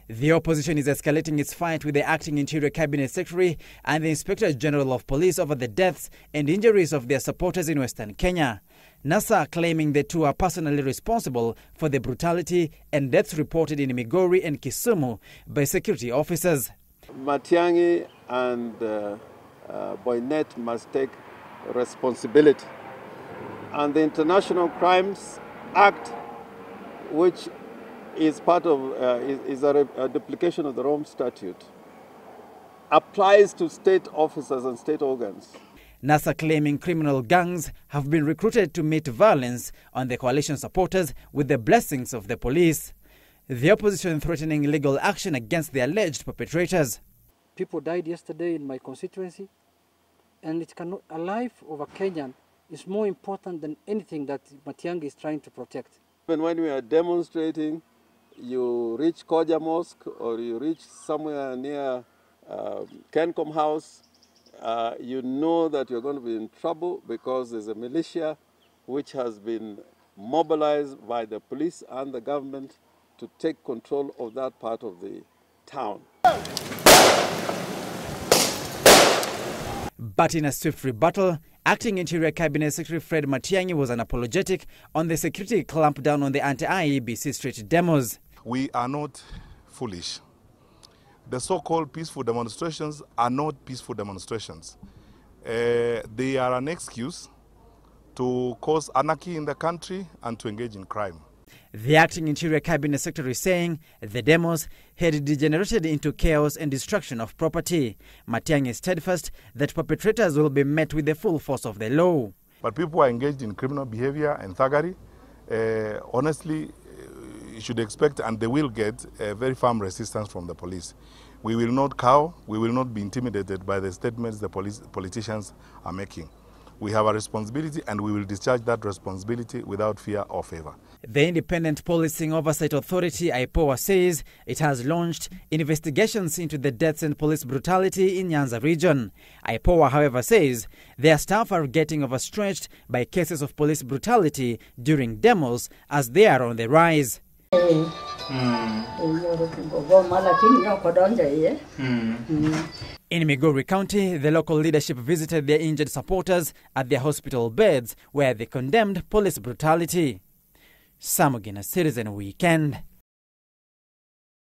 The opposition is escalating its fight with the acting Interior Cabinet Secretary and the Inspector General of Police over the deaths and injuries of their supporters in Western Kenya. NASA claiming the two are personally responsible for the brutality and deaths reported in Migori and Kisumu by security officers. Matiang'i and Boinnet must take responsibility. And the International Crimes Act, which is part of a duplication of the Rome Statute, applies to state officers and state organs. NASA claiming criminal gangs have been recruited to meet violence on the coalition supporters with the blessings of the police. The opposition threatening legal action against the alleged perpetrators. People died yesterday in my constituency, and a life of a Kenyan is more important than anything that Matiang'i is trying to protect. Even when we are demonstrating, you reach Koja Mosque or you reach somewhere near Kencom House, you know that you're going to be in trouble because there's a militia which has been mobilized by the police and the government to take control of that part of the town. But in a swift rebuttal, Acting Interior Cabinet Secretary Fred Matiang'i was unapologetic on the security clampdown on the anti-IEBC street demos. We are not foolish. The so-called peaceful demonstrations are not peaceful demonstrations. They are an excuse to cause anarchy in the country and to engage in crime. The Acting Interior Cabinet Secretary saying the demos had degenerated into chaos and destruction of property. Matiang'i is steadfast that perpetrators will be met with the full force of the law. But people who are engaged in criminal behavior and thuggery, honestly, you should expect and they will get very firm resistance from the police. We will not cow, we will not be intimidated by the statements the politicians are making. We have a responsibility and we will discharge that responsibility without fear or favor. The Independent Policing Oversight Authority, IPOA, says it has launched investigations into the deaths and police brutality in Nyanza region. IPOA, however, says their staff are getting overstretched by cases of police brutality during demos as they are on the rise. In Migori County, the local leadership visited their injured supporters at their hospital beds where they condemned police brutality. Samugina Citizen Weekend.